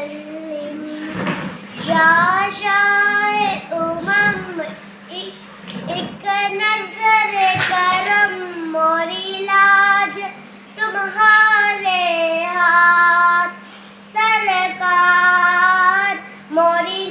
وسلم یا شاہ امم ایک نظر کرم موری لاج تمہارے ہاتھ سرکار موری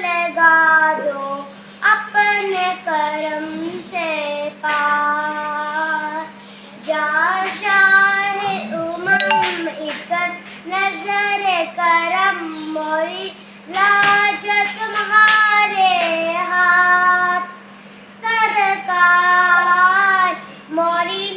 لگا دو اپنے کرم سے پار یا شاہ امم ایک نظر کرم موری لاج تمہارے ہاتھ سرکار موری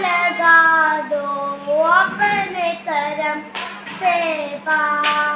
لگا دو اپنے کرم سے پار